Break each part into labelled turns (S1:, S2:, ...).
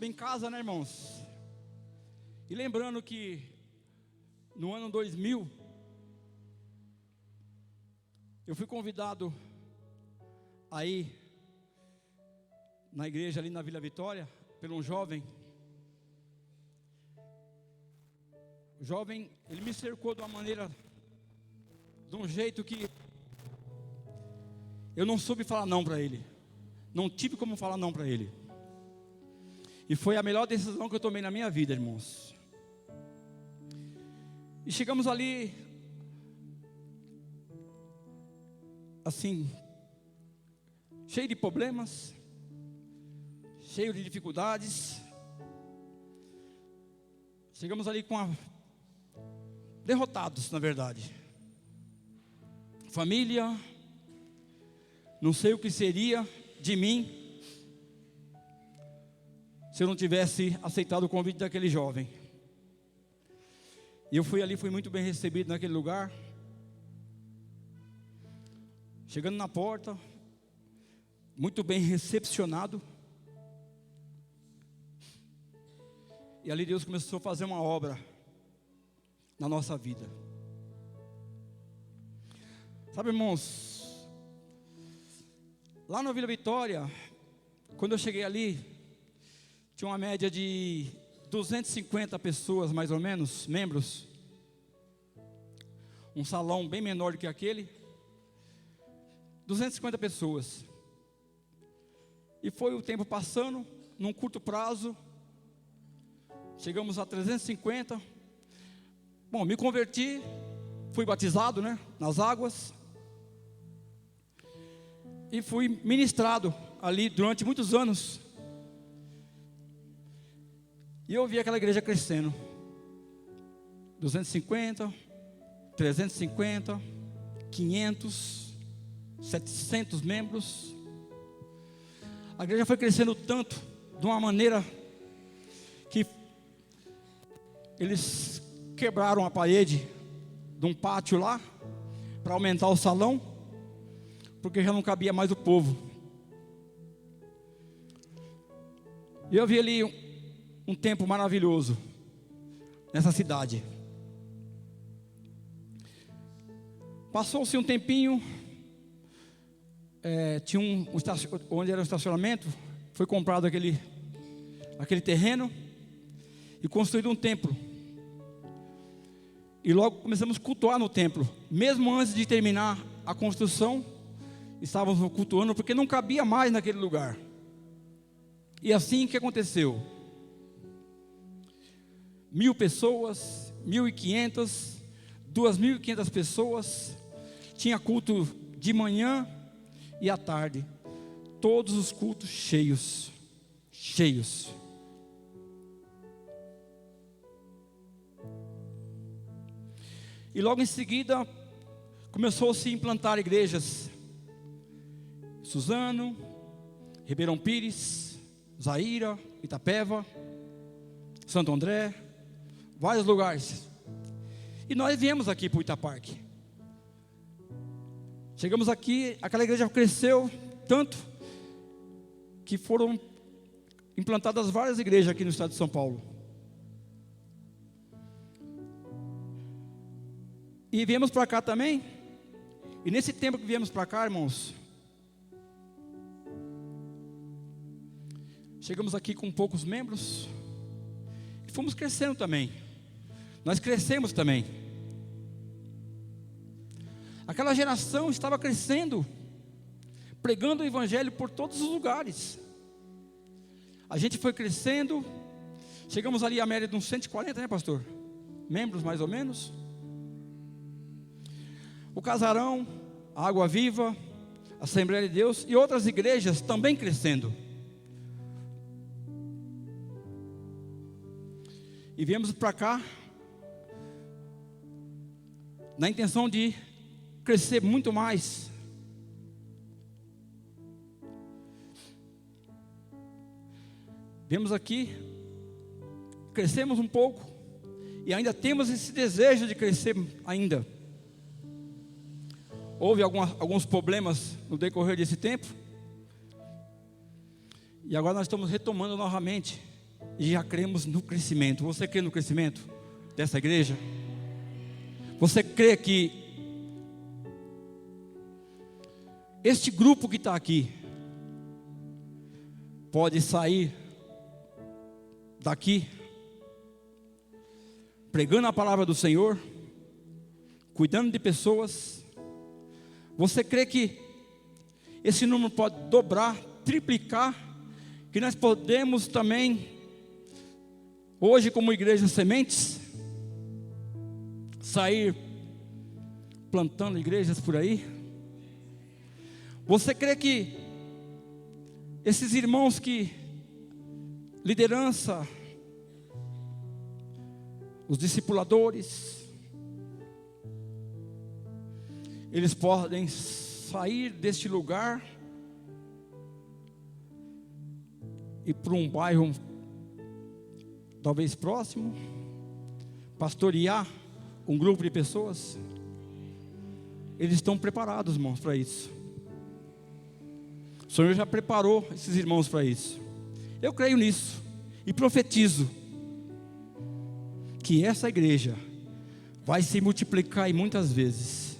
S1: estava em casa, né, irmãos? E lembrando que no ano 2000, eu fui convidado aí na igreja ali na Vila Vitória, por um jovem. O jovem, ele me cercou de uma maneira, de um jeito que eu não soube falar não para ele. Não tive como falar não para ele. E foi a melhor decisão que eu tomei na minha vida, irmãos. E chegamos ali, assim, cheio de problemas, cheio de dificuldades. Chegamos ali derrotados, na verdade. Família, não sei o que seria de mim se eu não tivesse aceitado o convite daquele jovem. E eu fui ali, fui muito bem recebido naquele lugar. Chegando na porta, muito bem recepcionado. E ali Deus começou a fazer uma obra na nossa vida. Sabe, irmãos, lá na Vila Vitória, quando eu cheguei ali, tinha uma média de 250 pessoas, mais ou menos, membros. Um salão bem menor do que aquele. 250 pessoas. E foi o tempo passando, num curto prazo, chegamos a 350. Bom, me converti, fui batizado, né, nas águas. E fui ministrado ali durante muitos anos. E eu vi aquela igreja crescendo. 250, 350, 500, 700 membros. A igreja foi crescendo tanto, de uma maneira que eles quebraram a parede de um pátio lá, para aumentar o salão, porque já não cabia mais o povo. E eu vi ali um tempo maravilhoso nessa cidade. Passou-se um tempinho, tinha onde era o estacionamento, foi comprado aquele terreno e construído um templo. E logo começamos a cultuar no templo. Mesmo antes de terminar a construção, estávamos cultuando porque não cabia mais naquele lugar. E assim que aconteceu. 1.000 pessoas, 1.500, 2.500 pessoas. Tinha culto de manhã e à tarde. Todos os cultos cheios. Cheios. E logo em seguida, começou a se implantar igrejas. Suzano, Ribeirão Pires, Zaira, Itapeva, Santo André, vários lugares. E nós viemos aqui para o Itaparque. Chegamos aqui, aquela igreja cresceu tanto que foram implantadas várias igrejas aqui no estado de São Paulo. E viemos para cá também. E nesse tempo que viemos para cá, irmãos, chegamos aqui com poucos membros. E fomos crescendo também. Nós crescemos também. Aquela geração estava crescendo, pregando o evangelho por todos os lugares. A gente foi crescendo. Chegamos ali à média de uns 140, né, pastor? Membros mais ou menos. O Casarão, a Água Viva, a Assembleia de Deus e outras igrejas também crescendo. E viemos para cá na intenção de crescer muito mais. Viemos aqui, crescemos um pouco e ainda temos esse desejo de crescer ainda. Houve alguns problemas no decorrer desse tempo. E agora nós estamos retomando novamente e já cremos no crescimento. Você crê no crescimento dessa igreja? Você crê que este grupo que está aqui pode sair daqui pregando a palavra do Senhor, cuidando de pessoas? Você crê que esse número pode dobrar, triplicar, que nós podemos também, hoje como igreja Sementes, sair plantando igrejas por aí? Você crê que esses irmãos que liderança, os discipuladores, eles podem sair deste lugar e para um bairro talvez próximo, pastorear um grupo de pessoas? Eles estão preparados, irmãos, para isso. O Senhor já preparou esses irmãos para isso. Eu creio nisso e profetizo que essa igreja vai se multiplicar e muitas vezes.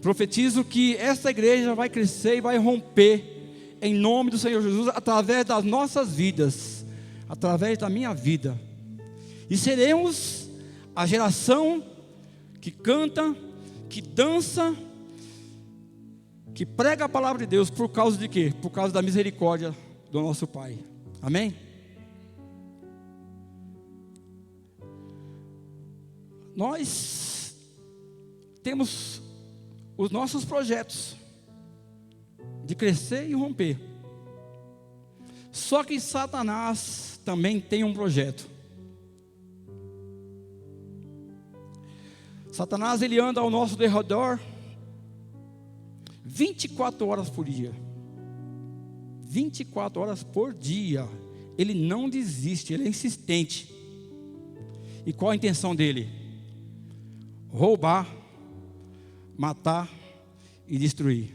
S1: Profetizo que essa igreja vai crescer e vai romper em nome do Senhor Jesus, através das nossas vidas, através da minha vida. E seremos a geração que canta, que dança, que prega a palavra de Deus. Por causa de quê? Por causa da misericórdia do nosso Pai. Amém? Nós temos os nossos projetos de crescer e romper. Só que Satanás também tem um projeto. Satanás, ele anda ao nosso derredor 24 horas por dia. 24 horas por dia. Ele não desiste, ele é insistente. E qual a intenção dele? Roubar, matar e destruir.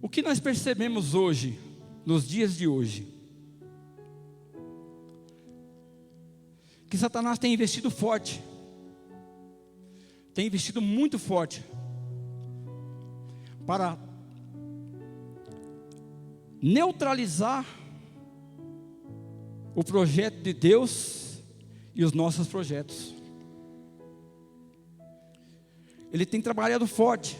S1: O que nós percebemos hoje, nos dias de hoje, que Satanás tem investido forte, tem investido muito forte, para neutralizar o projeto de Deus e os nossos projetos. Ele tem trabalhado forte.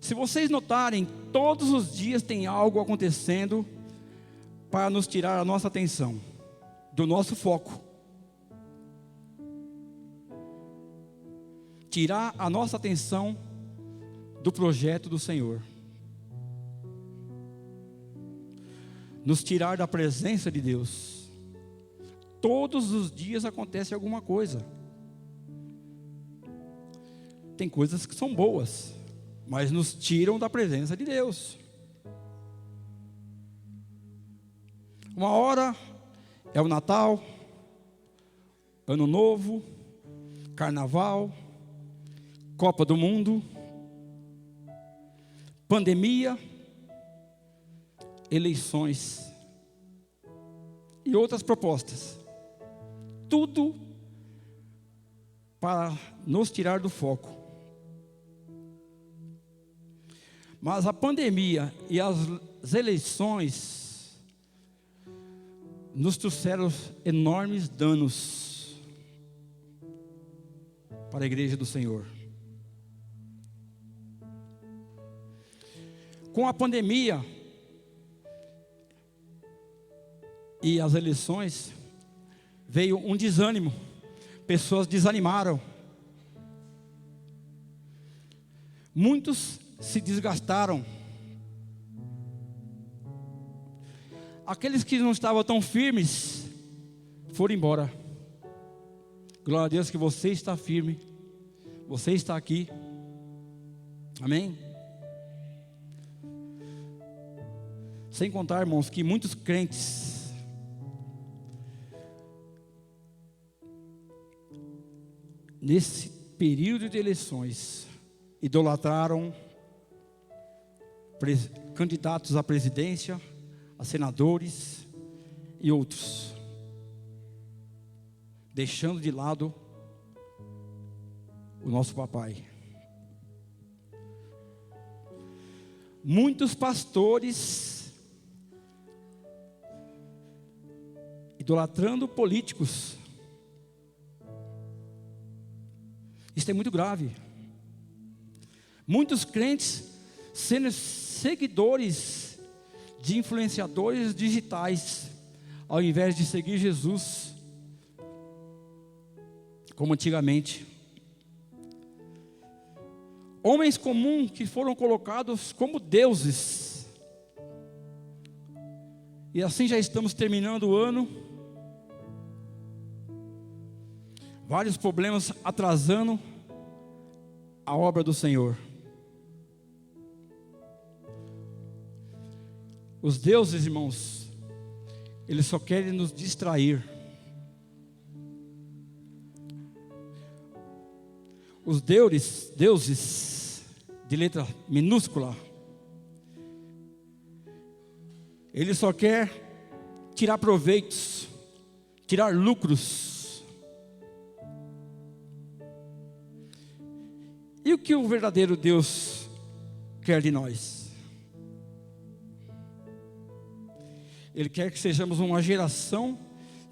S1: Se vocês notarem, todos os dias tem algo acontecendo para nos tirar a nossa atenção do nosso foco, tirar a nossa atenção do projeto do Senhor, nos tirar da presença de Deus. Todos os dias acontece alguma coisa. Tem coisas que são boas, mas nos tiram da presença de Deus. Uma hora é o Natal, Ano Novo, Carnaval, Copa do Mundo, pandemia, eleições e outras propostas. Tudo para nos tirar do foco. Mas a pandemia e as eleições nos trouxeram enormes danos para a igreja do Senhor. Com a pandemia e as eleições, veio um desânimo. Pessoas desanimaram. Muitos se desgastaram. Aqueles que não estavam tão firmes foram embora. Glória a Deus que você está firme. Você está aqui. Amém? Sem contar, irmãos, que muitos crentes nesse período de eleições idolatraram candidatos à presidência, a senadores e outros, deixando de lado o nosso papai. Muitos pastores idolatrando políticos. Isso é muito grave. Muitos crentes sendo seguidores de influenciadores digitais, ao invés de seguir Jesus, como antigamente. Homens comuns que foram colocados como deuses. E assim já estamos terminando o ano. Vários problemas atrasando a obra do Senhor. Os deuses, irmãos, eles só querem nos distrair. Os deuses de letra minúscula, ele só quer tirar proveitos, tirar lucros. E o que o verdadeiro Deus quer de nós? Ele quer que sejamos uma geração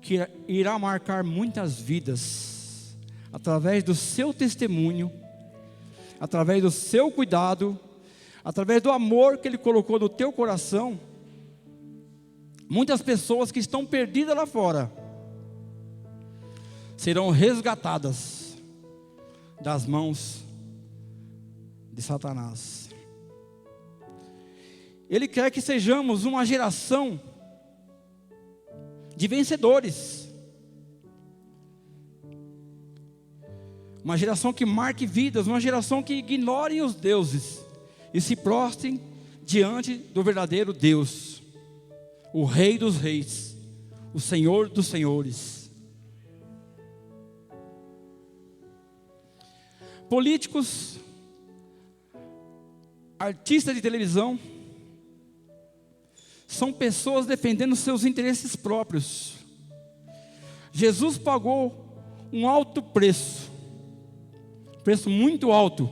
S1: que irá marcar muitas vidas, através do seu testemunho, através do seu cuidado, através do amor que Ele colocou no teu coração. Muitas pessoas que estão perdidas lá fora serão resgatadas das mãos de Satanás. Ele quer que sejamos uma geração de vencedores, uma geração que marque vidas, uma geração que ignore os deuses e se prostrem diante do verdadeiro Deus, o Rei dos Reis, o Senhor dos Senhores. Políticos, artistas de televisão, são pessoas defendendo seus interesses próprios. Jesus pagou um alto preço muito alto.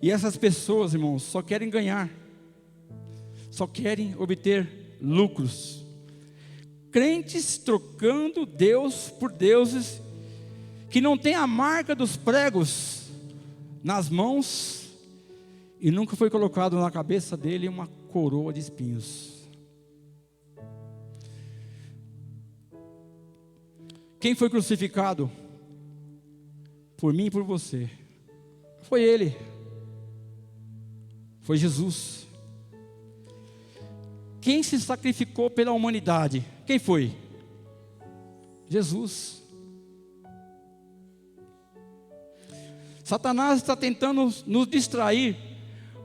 S1: E essas pessoas, irmãos, só querem ganhar, só querem obter lucros. Crentes trocando Deus por deuses que não tem a marca dos pregos nas mãos e nunca foi colocado na cabeça dele uma coroa de espinhos. Quem foi crucificado por mim e por você? Foi Ele. Foi Jesus. Quem se sacrificou pela humanidade? Quem foi? Jesus. Satanás está tentando nos distrair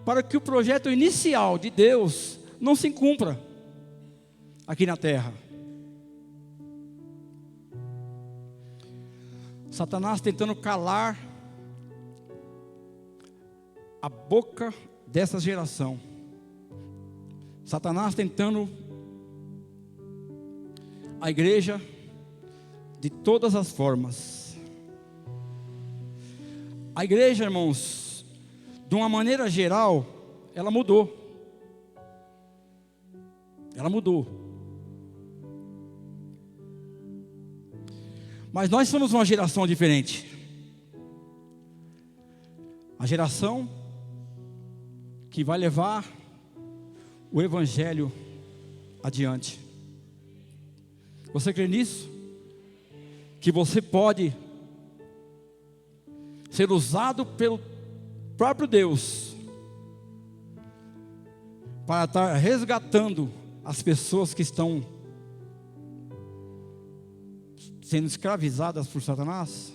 S1: para que o projeto inicial de Deus não se cumpra aqui na terra. Satanás tentando calar a boca dessa geração. Satanás tentando a igreja de todas as formas. A igreja, irmãos, de uma maneira geral, ela mudou. Ela mudou. Mas nós somos uma geração diferente. A geração que vai levar o Evangelho adiante. Você crê nisso? Que você pode ser usado pelo próprio Deus para estar resgatando as pessoas que estão sendo escravizadas por Satanás?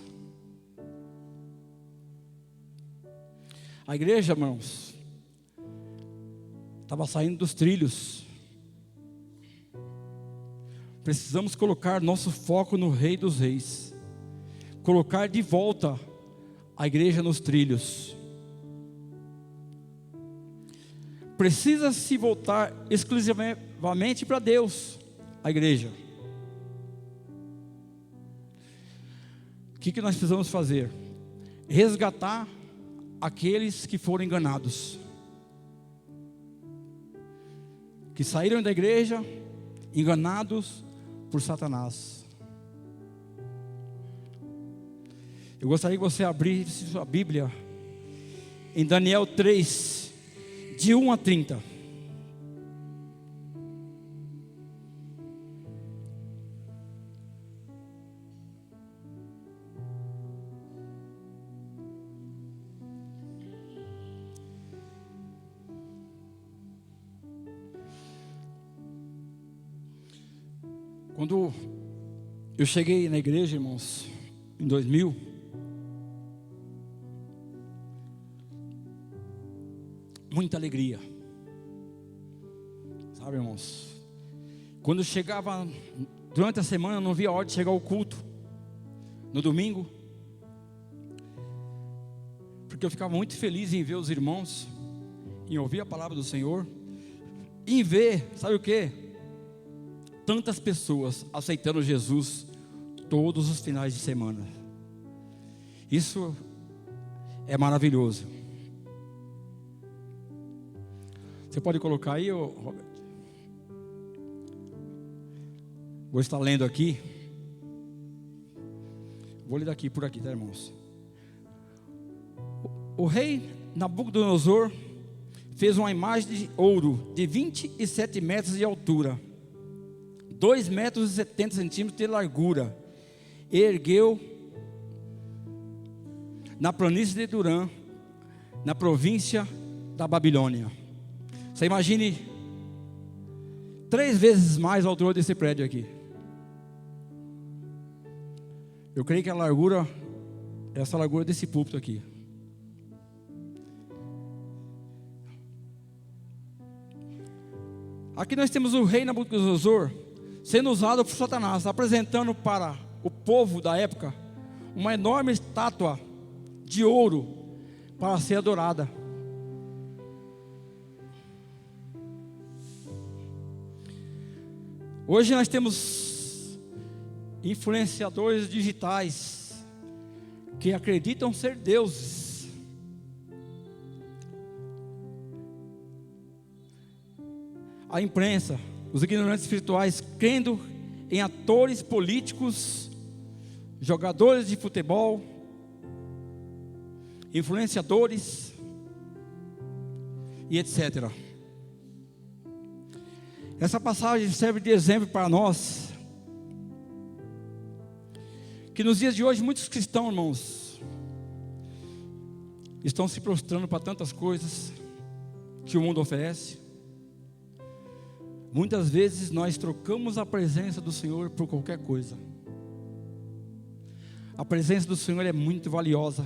S1: A igreja, irmãos, estava saindo dos trilhos. Precisamos colocar nosso foco no Rei dos Reis, colocar de volta a igreja nos trilhos. precisa se voltar exclusivamente para Deus, a igreja. O que nós precisamos fazer? Resgatar aqueles que foram enganados, que saíram da igreja enganados por Satanás. Eu gostaria que você abrisse sua Bíblia em Daniel 3, de 1 a 30. Quando eu cheguei na igreja, irmãos, em 2000, muita alegria, sabe, irmãos? Quando eu chegava durante a semana, eu não via a hora de chegar ao culto no domingo, porque eu ficava muito feliz em ver os irmãos, em ouvir a palavra do Senhor, em ver, sabe o que? Tantas pessoas aceitando Jesus todos os finais de semana. Isso é maravilhoso. Você pode colocar aí, Robert? Vou estar lendo aqui. Vou ler daqui por aqui, tá, irmãos? O rei Nabucodonosor fez uma imagem de ouro de 27 metros de altura, 2 metros e 70 centímetros de largura, e ergueu na planície de Durã, na província da Babilônia. Você imagine 3 vezes mais a altura desse prédio aqui. Eu creio que a largura, essa largura desse púlpito aqui. Aqui nós temos o rei Nabucodonosor sendo usado por Satanás, apresentando para o povo da época uma enorme estátua de ouro para ser adorada. Hoje nós temos influenciadores digitais que acreditam ser deuses. A imprensa, os ignorantes espirituais, crendo em atores políticos, jogadores de futebol, influenciadores e etc. Essa passagem serve de exemplo para nós, que nos dias de hoje muitos cristãos, irmãos, estão se prostrando para tantas coisas que o mundo oferece. Muitas vezes nós trocamos a presença do Senhor por qualquer coisa. A presença do Senhor é muito valiosa.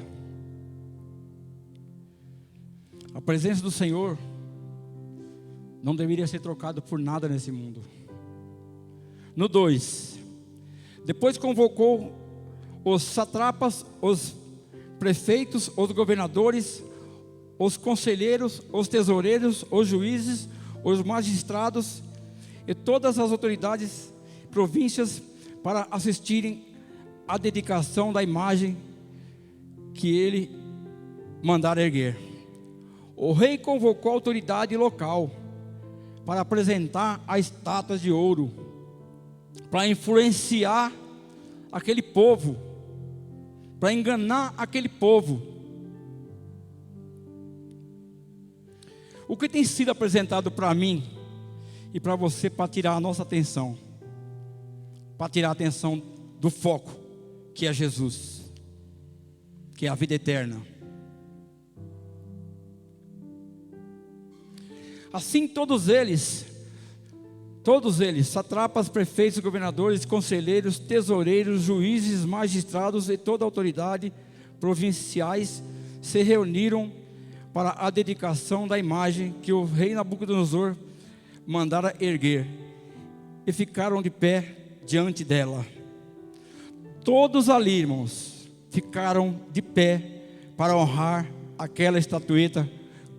S1: A presença do Senhor não deveria ser trocada por nada nesse mundo. No 2, depois convocou os satrapas, os prefeitos, os governadores, os conselheiros, os tesoureiros, os juízes, os magistrados e todas as autoridades, províncias, para assistirem à dedicação da imagem que ele mandara erguer. O rei convocou a autoridade local para apresentar a estátuas de ouro, para influenciar aquele povo, para enganar aquele povo. O que tem sido apresentado para mim e para você para tirar a nossa atenção, para tirar a atenção do foco, que é Jesus, que é a vida eterna. Assim todos eles, satrapas, prefeitos, governadores, conselheiros, tesoureiros, juízes, magistrados e toda a autoridade provinciais se reuniram para a dedicação da imagem que o rei Nabucodonosor mandara erguer, e ficaram de pé diante dela. Todos ali, irmãos, ficaram de pé para honrar aquela estatueta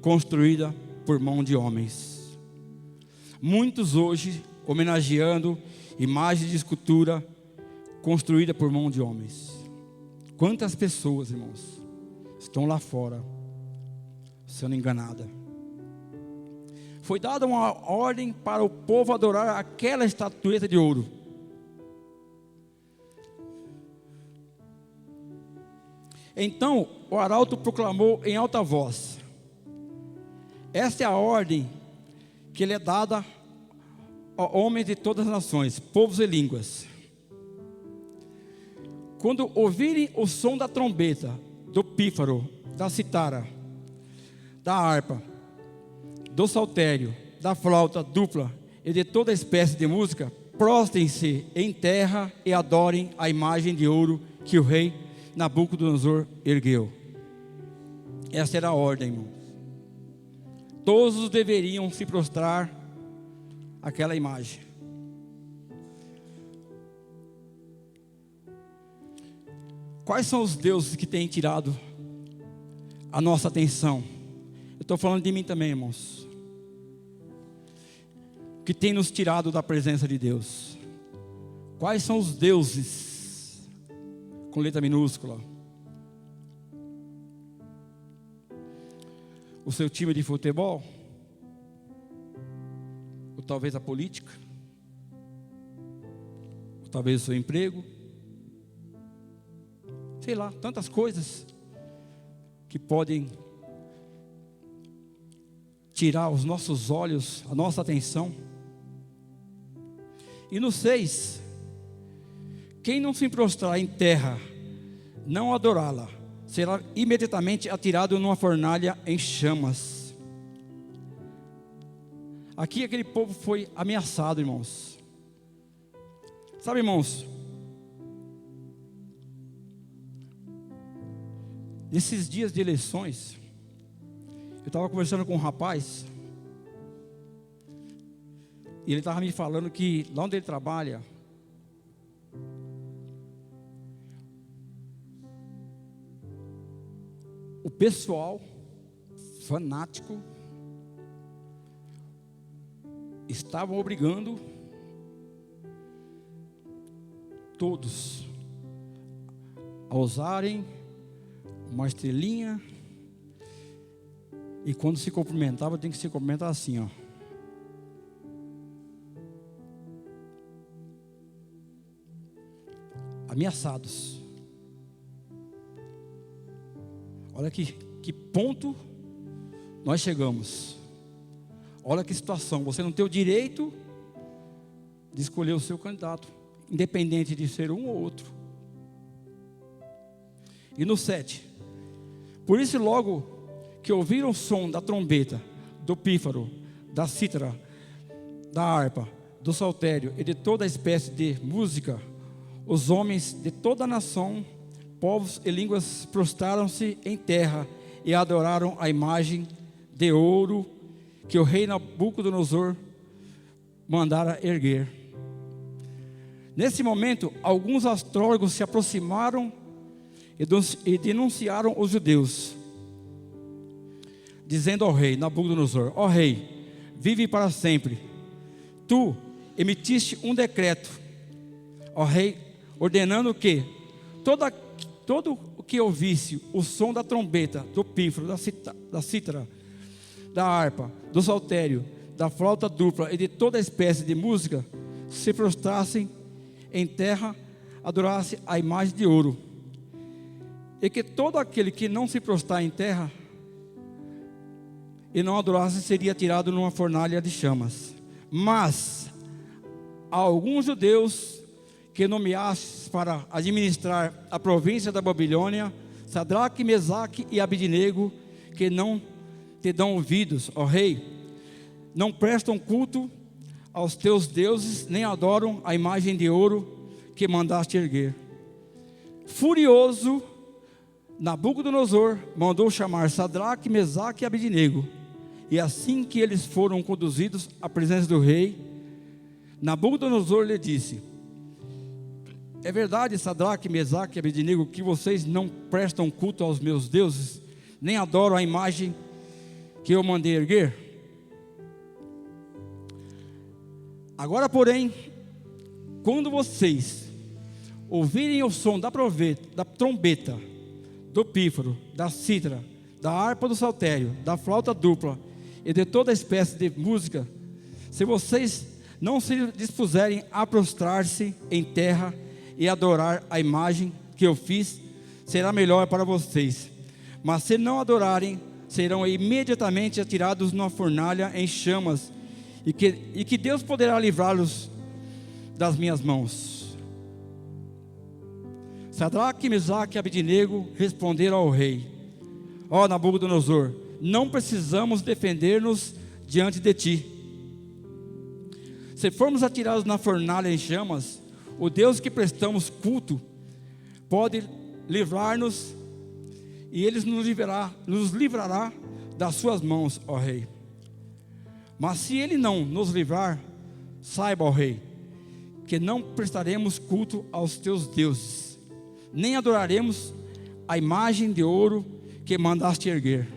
S1: construída por mão de homens. Muitos hoje homenageando imagens de escultura construída por mão de homens. Quantas pessoas, irmãos, estão lá fora sendo enganadas. Foi dada uma ordem para o povo adorar aquela estatueta de ouro. Então o arauto proclamou em alta voz: esta é a ordem que lhe é dada a homens de todas as nações, povos e línguas. Quando ouvirem o som da trombeta, do pífaro, da citara, da harpa, do saltério, da flauta dupla e de toda espécie de música, prostrem-se em terra e adorem a imagem de ouro que o rei Nabucodonosor ergueu. Essa era a ordem, irmãos. Todos deveriam se prostrar àquela imagem. Quais são os deuses que têm tirado a nossa atenção? Eu estou falando de mim também, irmãos. Que tem nos tirado da presença de Deus. Quais são os deuses? Com letra minúscula. O seu time de futebol? Ou talvez a política? Ou talvez o seu emprego? Sei lá, tantas coisas que podem tirar os nossos olhos, a nossa atenção. E no 6, quem não se prostrar em terra, não adorá-la, será imediatamente atirado numa fornalha em chamas. Aqui aquele povo foi ameaçado, irmãos. Sabe, irmãos, nesses dias de eleições, eu estava conversando com um rapaz, e ele estava me falando que lá onde ele trabalha, o pessoal fanático estavam obrigando todos a usarem uma estrelinha, e quando se cumprimentava, tem que se cumprimentar assim, ó. Ameaçados. Olha que ponto nós chegamos. Olha que situação. Você não tem o direito de escolher o seu candidato, independente de ser um ou outro. E no 7, por isso logo que ouviram o som da trombeta, do pífaro, da cítara, da harpa, do saltério e de toda espécie de música, os homens de toda a nação, povos e línguas prostraram-se em terra e adoraram a imagem de ouro que o rei Nabucodonosor mandara erguer. Nesse momento, alguns astrólogos se aproximaram e denunciaram os judeus, dizendo ao rei Nabucodonosor: ó rei, vive para sempre. Tu emitiste um decreto, ó rei, ordenando que todo o que ouvisse o som da trombeta, do pífaro, da cítara, da harpa, do saltério, da flauta dupla e de toda espécie de música, se prostrassem em terra, adorasse a imagem de ouro, e que todo aquele que não se prostrar em terra e não adorasse seria tirado numa fornalha de chamas. Mas alguns judeus que nomeastes para administrar a província da Babilônia, Sadraque, Mesaque e Abidnego, que não te dão ouvidos, ó rei, não prestam culto aos teus deuses, nem adoram a imagem de ouro que mandaste erguer. Furioso, Nabucodonosor mandou chamar Sadraque, Mesaque e Abidnego, e assim que eles foram conduzidos à presença do rei, Nabucodonosor lhe disse: é verdade, Sadraque, Mesaque e Abidnego, que vocês não prestam culto aos meus deuses, nem adoram a imagem que eu mandei erguer? Agora, porém, quando vocês ouvirem o som da trombeta, do pífaro, da cítara, da harpa do saltério, da flauta dupla e de toda espécie de música, se vocês não se dispuserem a prostrar-se em terra e adorar a imagem que eu fiz, será melhor para vocês. Mas se não adorarem, serão imediatamente atirados numa fornalha em chamas, e que Deus poderá livrá-los das minhas mãos. Sadraque, Mesaque e Abednego responderam ao rei: ó Nabucodonosor, não precisamos defender-nos diante de ti. Se formos atirados na fornalha em chamas, o Deus que prestamos culto pode livrar-nos, e Ele nos livrará das suas mãos, ó rei. Mas se Ele não nos livrar, saiba, ó rei, que não prestaremos culto aos teus deuses, nem adoraremos a imagem de ouro que mandaste erguer.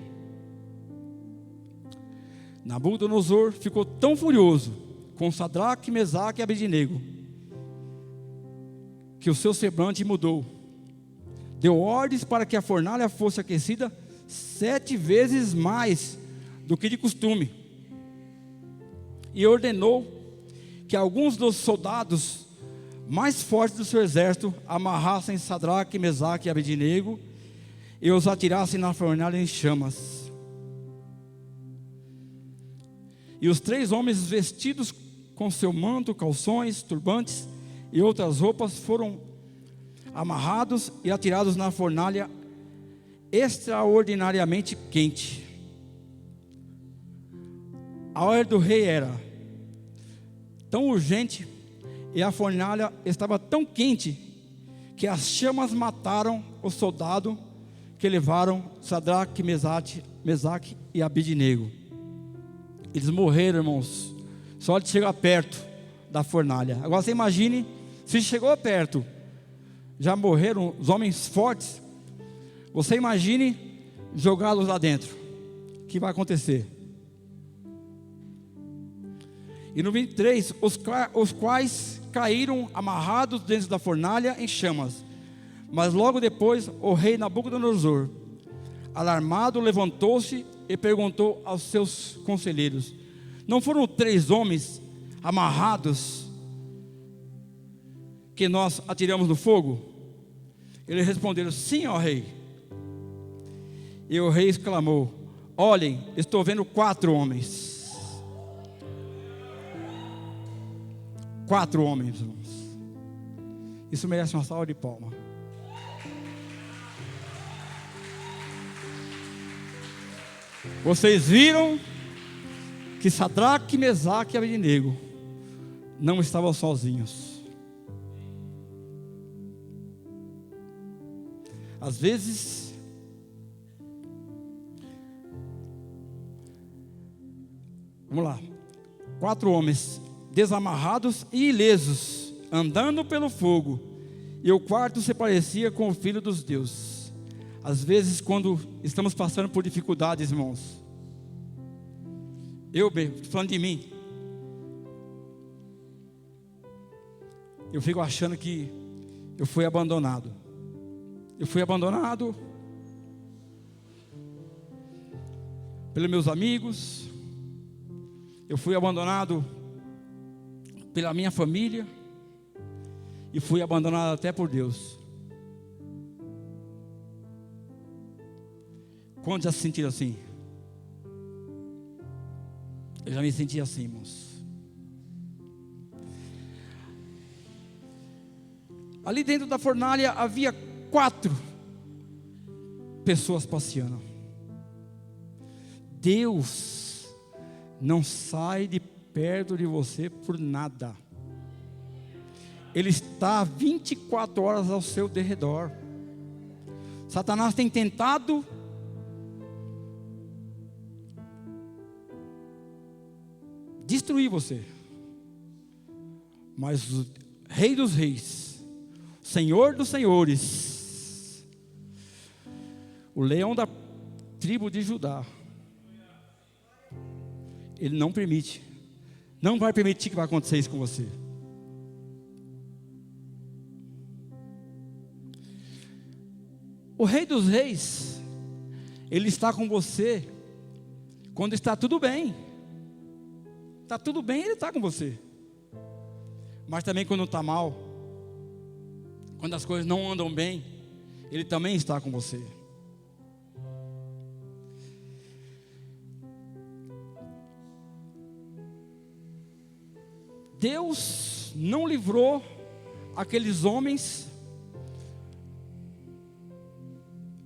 S1: Nabucodonosor ficou tão furioso com Sadraque, Mesaque e Abednego, que o seu semblante mudou. Deu ordens para que a fornalha fosse aquecida 7 vezes mais do que de costume, e ordenou que alguns dos soldados mais fortes do seu exército amarrassem Sadraque, Mesaque e Abednego e os atirassem na fornalha em chamas. E os 3 homens vestidos com seu manto, calções, turbantes e outras roupas foram amarrados e atirados na fornalha extraordinariamente quente. A ordem do rei era tão urgente e a fornalha estava tão quente que as chamas mataram o soldado que levaram Sadraque, Mesaque e Abednego. Eles morreram, irmãos, só de chegar perto da fornalha. Agora você imagine, se chegou perto, já morreram os homens fortes. Você imagine jogá-los lá dentro. O que vai acontecer? E no 23, os quais caíram amarrados dentro da fornalha em chamas. Mas logo depois, o rei Nabucodonosor, alarmado, levantou-se e perguntou aos seus conselheiros: não foram 3 homens amarrados que nós atiramos no fogo? Eles responderam: sim, ó rei. E o rei exclamou: olhem, estou vendo 4 homens. 4 homens, irmãos. Isso merece uma salva de palmas. Vocês viram que Sadraque, Mesaque e Abednego não estavam sozinhos. Às vezes, vamos lá, 4 homens desamarrados e ilesos, andando pelo fogo, e o quarto se parecia com o Filho dos deuses. Às vezes, quando estamos passando por dificuldades, irmãos, eu falando de mim, eu fico achando que eu fui abandonado. Eu fui abandonado pelos meus amigos, eu fui abandonado pela minha família, e fui abandonado até por Deus. Quantos já se sentiram assim? Eu já me senti assim, irmãos. Ali dentro da fornalha havia 4 pessoas passeando. Deus não sai de perto de você por nada. Ele está 24 horas ao seu derredor. Satanás tem tentado destruir você, mas o Rei dos Reis, Senhor dos Senhores, o leão da tribo de Judá, Ele não permite não vai permitir que vai acontecer isso com você. O Rei dos Reis, Ele está com você quando está tudo bem. Está tudo bem, Ele está com você. Mas também quando está mal, quando as coisas não andam bem, Ele também está com você. Deus não livrou aqueles homens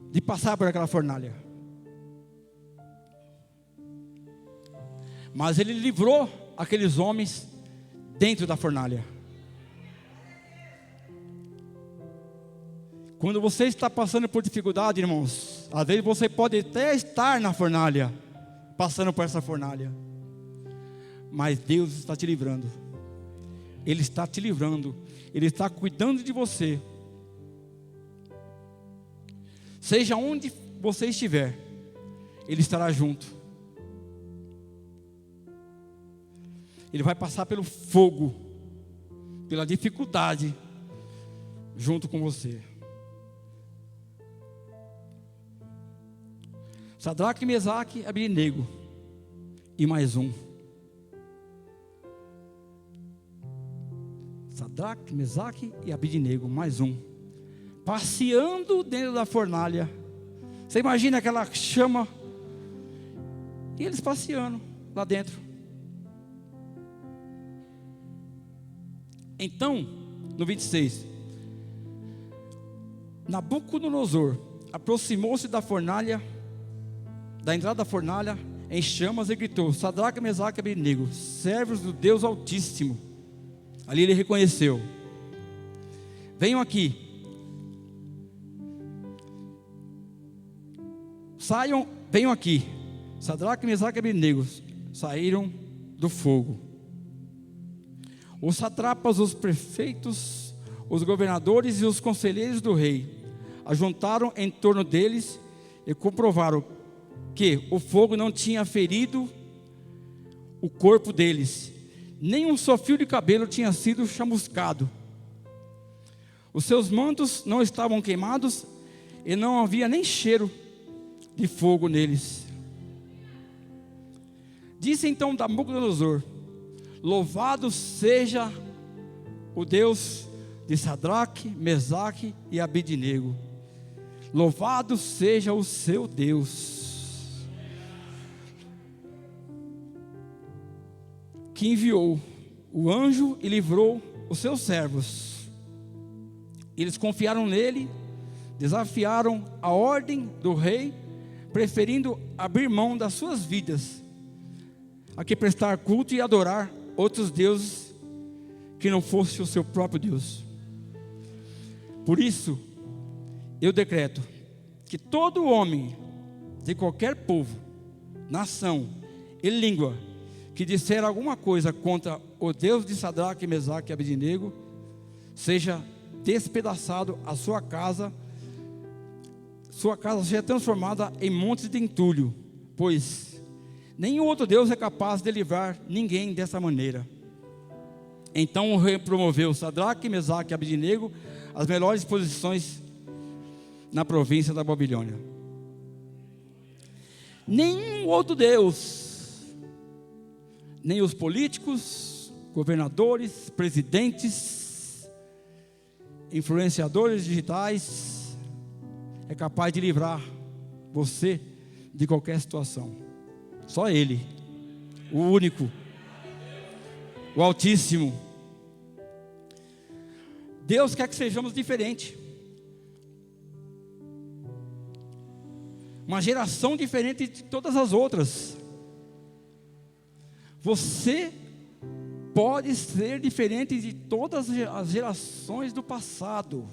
S1: de passar por aquela fornalha, mas Ele livrou aqueles homens dentro da fornalha. Quando você está passando por dificuldade, irmãos, às vezes você pode até estar na fornalha, passando por essa fornalha, mas Deus está te livrando. Ele está te livrando, Ele está cuidando de você. Seja onde você estiver, Ele estará junto. Ele vai passar pelo fogo, pela dificuldade, junto com você. Sadraque, Mesaque e Abednego, e mais um. Sadraque, Mesaque e Abednego, mais um. Passeando dentro da fornalha. Você imagina aquela chama, e eles passeando lá dentro. Então, no 26, Nabucodonosor aproximou-se da fornalha, da entrada da fornalha, em chamas, e gritou: Sadraque, Mesaque e Abednego, servos do Deus Altíssimo. Ali ele reconheceu: venham aqui, saiam, venham aqui. Sadraque, Mesaque e Abednego saíram do fogo. Os satrapas, os prefeitos, os governadores e os conselheiros do rei ajuntaram em torno deles e comprovaram que o fogo não tinha ferido o corpo deles, nem um só fio de cabelo tinha sido chamuscado. Os seus mantos não estavam queimados e não havia nem cheiro de fogo neles. Disse então Nabucodonosor: louvado seja o Deus de Sadraque, Mesaque e Abednego. Louvado seja o seu Deus, que enviou o anjo e livrou os seus servos. Eles confiaram nele, desafiaram a ordem do rei, preferindo abrir mão das suas vidas a que prestar culto e adorar outros deuses que não fosse o seu próprio Deus. Por isso, eu decreto que todo homem de qualquer povo, nação e língua que disser alguma coisa contra o Deus de Sadraque, Mesaque e Abednego, seja despedaçado, a sua casa seja transformada em montes de entulho, pois nenhum outro Deus é capaz de livrar ninguém dessa maneira. Então o rei promoveu Sadraque, Mesaque e Abednego às melhores posições na província da Babilônia. Nenhum outro Deus, nem os políticos, governadores, presidentes, influenciadores digitais, é capaz de livrar você de qualquer situação. Só Ele, o único, o Altíssimo. Deus quer que sejamos diferentes. Uma geração diferente de todas as outras. Você pode ser diferente de todas as gerações do passado.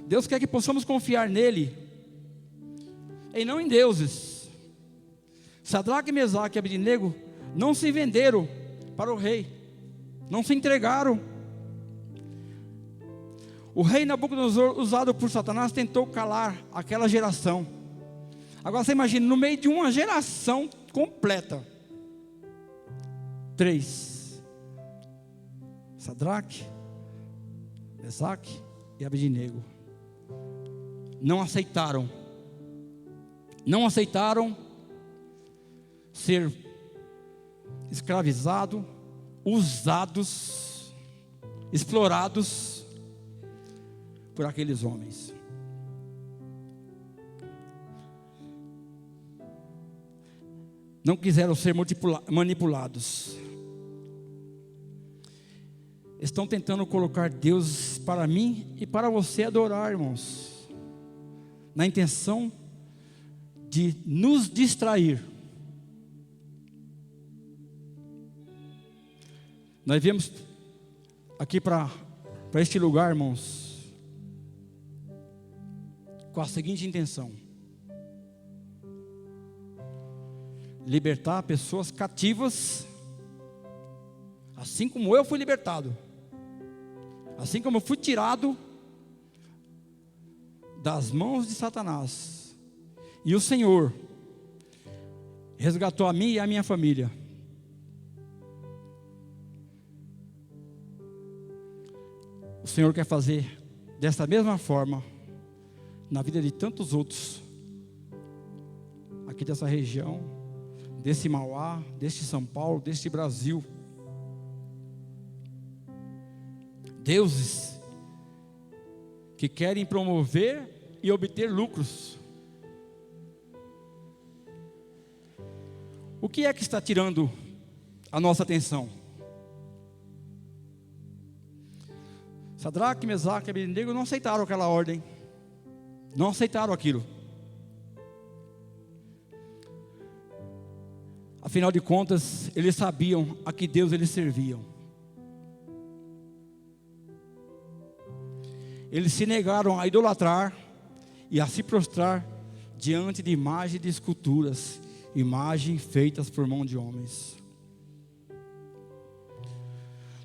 S1: Deus quer que possamos confiar nele e não em deuses. Sadraque, Mesaque e Abednego não se venderam para o rei, não se entregaram. O rei Nabucodonosor, usado por Satanás, tentou calar aquela geração. Agora você imagina, no meio de uma geração completa, 3: Sadraque, Mesaque e Abednego não aceitaram ser escravizados, usados, explorados por aqueles homens. Não quiseram ser manipulados. Estão tentando colocar Deus para mim e para você adorar, irmãos, na intenção de nos distrair. Nós viemos aqui para este lugar, irmãos, com a seguinte intenção: libertar pessoas cativas, assim como eu fui libertado, assim como eu fui tirado das mãos de Satanás, e o Senhor resgatou a mim e a minha família. O Senhor quer fazer dessa mesma forma na vida de tantos outros aqui dessa região, desse Mauá, deste São Paulo, deste Brasil. Deuses que querem promover e obter lucros. O que é que está tirando a nossa atenção? Sadraque, Mesaque e Abednego não aceitaram aquela ordem, não aceitaram aquilo. Afinal de contas, eles sabiam a que Deus eles serviam. Eles se negaram a idolatrar e a se prostrar diante de imagens de esculturas, imagens feitas por mão de homens.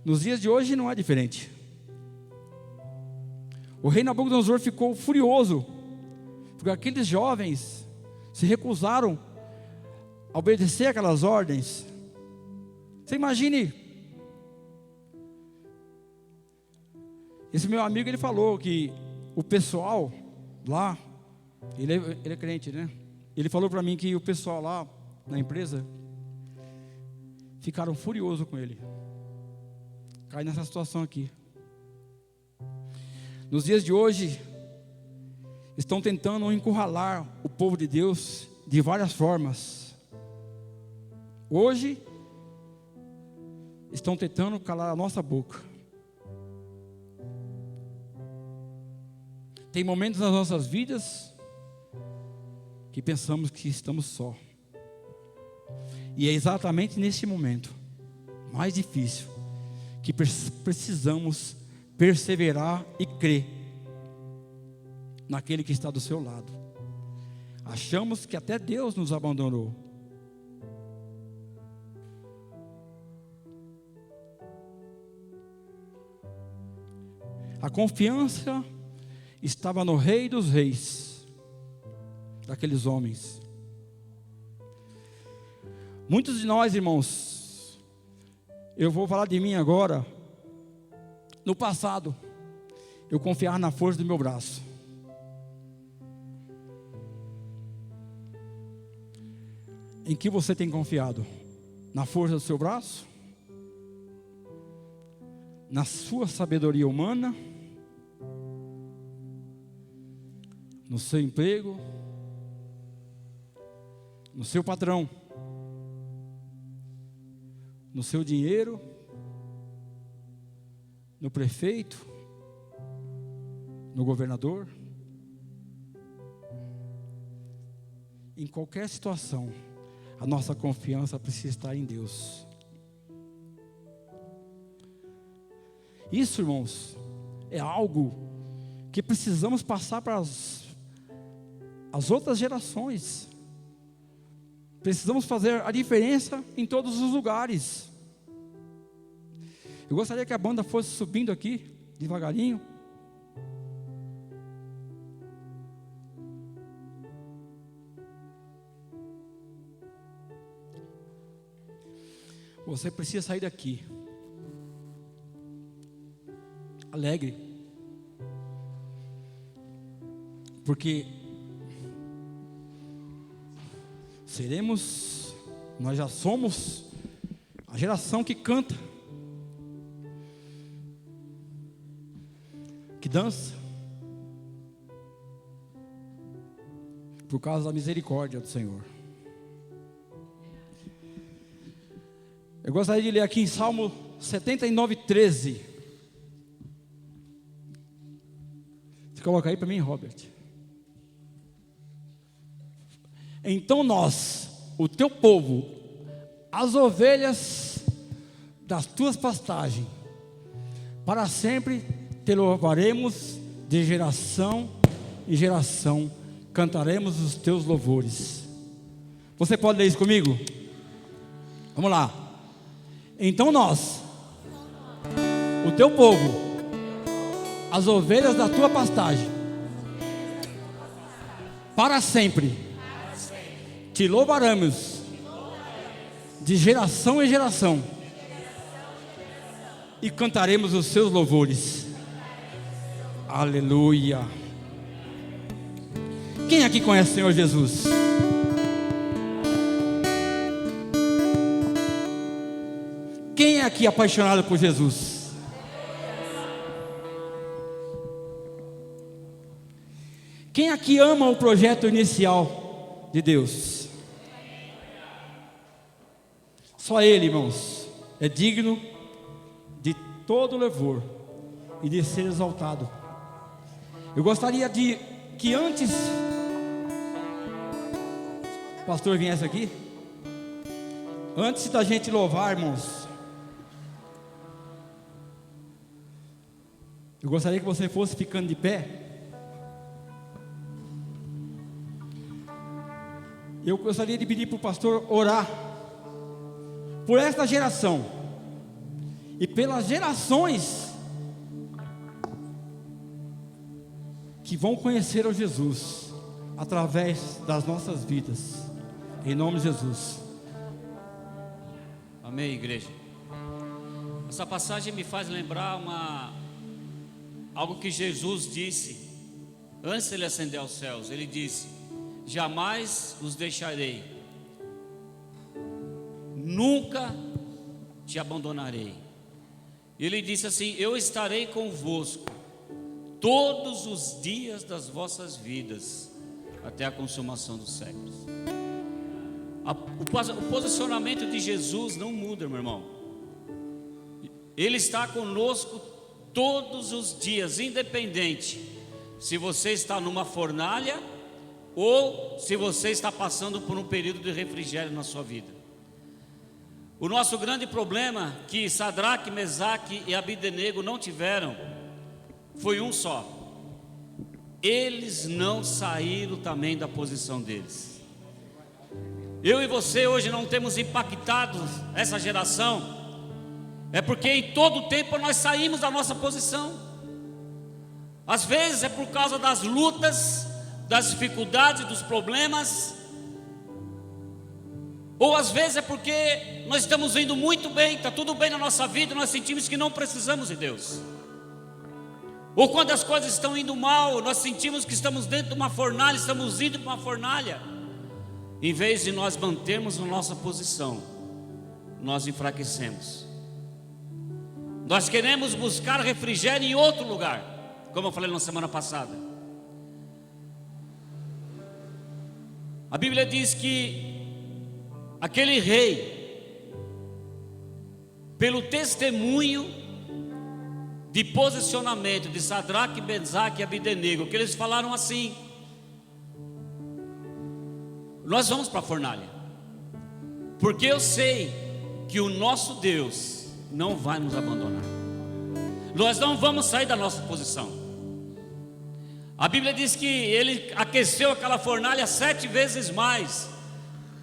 S1: Nos dias de hoje não é diferente. O rei Nabucodonosor ficou furioso, porque aqueles jovens se recusaram a obedecer aquelas ordens. Você imagine, esse meu amigo, ele falou que o pessoal lá, ele é crente, né? Ele falou para mim que o pessoal lá na empresa ficaram furiosos com ele. Cai nessa situação aqui. Nos dias de hoje, estão tentando encurralar o povo de Deus de várias formas. Hoje, estão tentando calar a nossa boca. Tem momentos nas nossas vidas que pensamos que estamos só. E é exatamente nesse momento mais difícil que precisamos perseverar e crer naquele que está do seu lado. Achamos que até Deus nos abandonou. A confiança estava no Rei dos Reis, daqueles homens. Muitos de nós, irmãos, eu vou falar de mim agora. No passado, eu confiava na força do meu braço. Em que você tem confiado? Na força do seu braço? Na sua sabedoria humana? No seu emprego? No seu patrão? No seu dinheiro? No prefeito? No governador? Em qualquer situação, a nossa confiança precisa estar em Deus. Isso, irmãos, é algo que precisamos passar para as outras gerações. Precisamos fazer a diferença em todos os lugares. Eu gostaria que a banda fosse subindo aqui, devagarinho. Você precisa sair daqui alegre, porque nós já somos a geração que canta, que dança, por causa da misericórdia do Senhor. Eu gostaria de ler aqui em Salmo 79:13. Você coloca aí para mim, Robert. Então nós, o teu povo, as ovelhas das tuas pastagens, para sempre te louvaremos, de geração em geração cantaremos os teus louvores. Você pode ler isso comigo? Vamos lá. Então nós, o teu povo, as ovelhas da tua pastagem, para sempre te louvaremos, de geração em geração, e cantaremos os seus louvores. Aleluia. Quem aqui conhece o Senhor Jesus? Quem é aqui apaixonado por Jesus? Quem aqui ama o projeto inicial de Deus? Só Ele, irmãos, é digno de todo louvor e de ser exaltado. Eu gostaria de que antes o pastor viesse aqui, antes da gente louvar, irmãos, eu gostaria que você fosse ficando de pé. Eu gostaria de pedir para o pastor orar por esta geração e pelas gerações que vão conhecer o Jesus através das nossas vidas, em nome de Jesus.
S2: Amém, igreja. Essa passagem me faz lembrar algo que Jesus disse antes de ele ascender aos céus. Ele disse: jamais os deixarei, nunca te abandonarei. Ele disse assim: eu estarei convosco todos os dias das vossas vidas, até a consumação dos séculos. O posicionamento de Jesus não muda, meu irmão. Ele está conosco todos os dias, independente se você está numa fornalha ou se você está passando por um período de refrigério na sua vida. O nosso grande problema, que Sadraque, Mesaque e Abdenego não tiveram, foi um só: eles não saíram também da posição deles. Eu e você hoje não temos impactado essa geração, é porque em todo tempo nós saímos da nossa posição. Às vezes é por causa das lutas, das dificuldades, dos problemas, ou às vezes é porque nós estamos indo muito bem, está tudo bem na nossa vida, nós sentimos que não precisamos de Deus. Ou quando as coisas estão indo mal, nós sentimos que estamos dentro de uma fornalha, estamos indo para uma fornalha. Em vez de nós mantermos a nossa posição, nós enfraquecemos. Nós queremos buscar refrigério em outro lugar, como eu falei na semana passada. A Bíblia diz que aquele rei, pelo testemunho de posicionamento de Sadraque, Mesaque e Abdenego, que eles falaram assim: nós vamos para a fornalha, porque eu sei que o nosso Deus não vai nos abandonar. Nós não vamos sair da nossa posição. A Bíblia diz que ele aqueceu aquela fornalha 7 vezes mais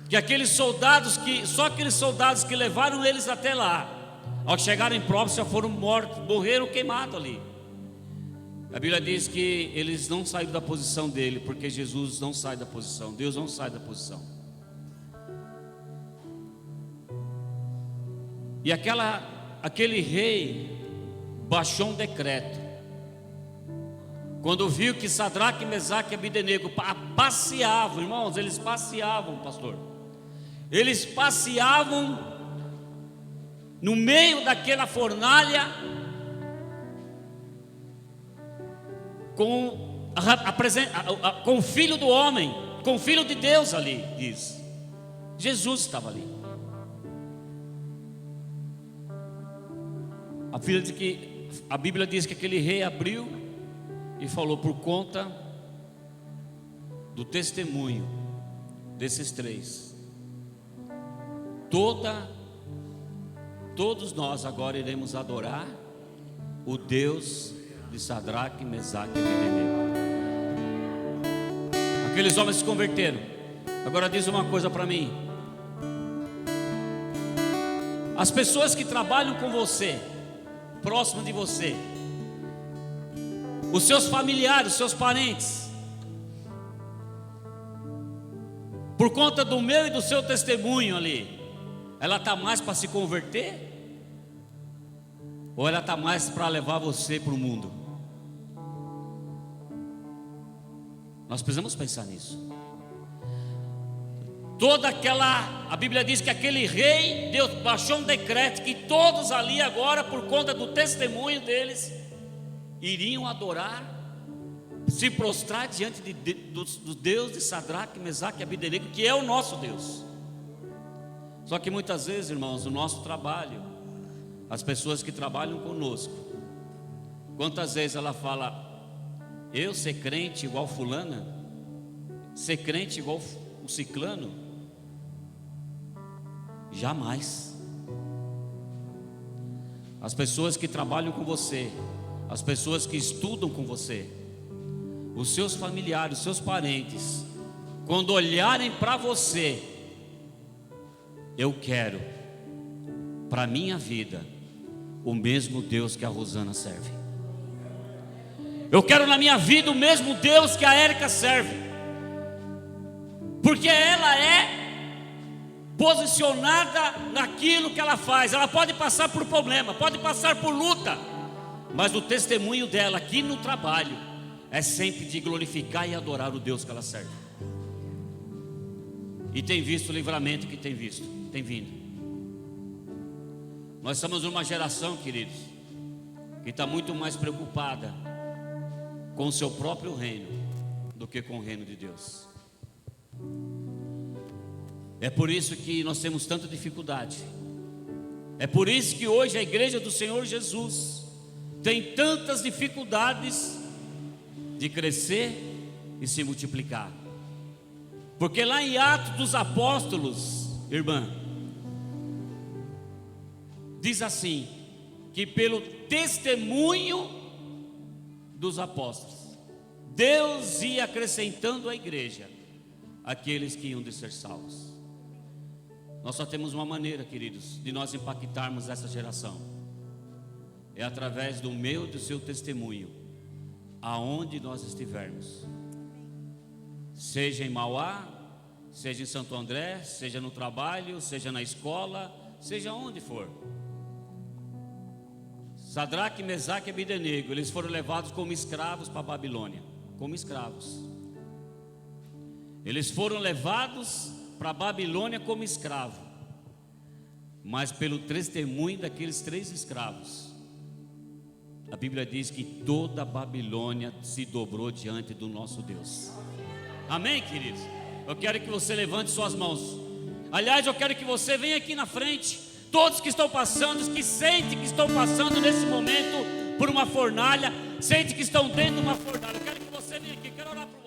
S2: que aqueles soldados, só aqueles soldados que levaram eles até lá, ao chegarem em prova, já foram mortos, morreram queimados ali. A Bíblia diz que eles não saíram da posição dele, porque Jesus não sai da posição, Deus não sai da posição. E aquele rei baixou um decreto. Quando viu que Sadraque, Mesaque e Abdenego passeavam, irmãos, eles passeavam, pastor. Eles passeavam no meio daquela fornalha com o Filho do homem, com o Filho de Deus ali, diz. Jesus estava ali. A Bíblia diz que aquele rei abriu e falou: por conta do testemunho desses três, todos nós agora iremos adorar o Deus de Sadraque, Mesaque e Abdenego. Aqueles homens se converteram. Agora diz uma coisa para mim: as pessoas que trabalham com você, próximo de você, os seus familiares, os seus parentes, por conta do meu e do seu testemunho ali, ela está mais para se converter? Ou ela está mais para levar você para o mundo? Nós precisamos pensar nisso. A Bíblia diz que aquele rei, Deus baixou um decreto que todos ali agora, por conta do testemunho deles, iriam adorar, se prostrar diante do Deus de Sadraque, Mesaque e Abdenego, que é o nosso Deus. Só que muitas vezes, irmãos, o nosso trabalho, as pessoas que trabalham conosco, quantas vezes ela fala: eu ser crente igual fulana, ser crente igual o ciclano? Jamais. As pessoas que trabalham com você, as pessoas que estudam com você, os seus familiares, os seus parentes, quando olharem para você, eu quero para a minha vida o mesmo Deus que a Rosana serve. Eu quero na minha vida o mesmo Deus que a Érica serve, porque ela é posicionada naquilo que ela faz. Ela pode passar por problema, pode passar por luta, mas o testemunho dela aqui no trabalho é sempre de glorificar e adorar o Deus que ela serve. E tem visto o livramento que tem vindo. Nós somos uma geração, queridos, que está muito mais preocupada com o seu próprio reino do que com o reino de Deus. É por isso que nós temos tanta dificuldade. É por isso que hoje a igreja do Senhor Jesus tem tantas dificuldades de crescer e se multiplicar. Porque lá em Atos dos Apóstolos, irmã, diz assim, que pelo testemunho dos apóstolos, Deus ia acrescentando à igreja aqueles que iam de ser salvos. Nós só temos uma maneira, queridos, de nós impactarmos essa geração. É através do meu e do seu testemunho, aonde nós estivermos. Seja em Mauá, seja em Santo André, seja no trabalho, seja na escola, seja onde for. Sadraque, Mesaque e Abdenego, eles foram levados como escravos para a Babilônia. Como escravos. Eles foram levados para a Babilônia como escravo. Mas pelo testemunho daqueles 3 escravos, a Bíblia diz que toda a Babilônia se dobrou diante do nosso Deus. Amém, queridos? Eu quero que você levante suas mãos. Aliás, eu quero que você venha aqui na frente. Todos que estão passando, os que sentem que estão passando nesse momento por uma fornalha, sentem que estão dentro de uma fornalha. Eu quero que você venha aqui, quero orar por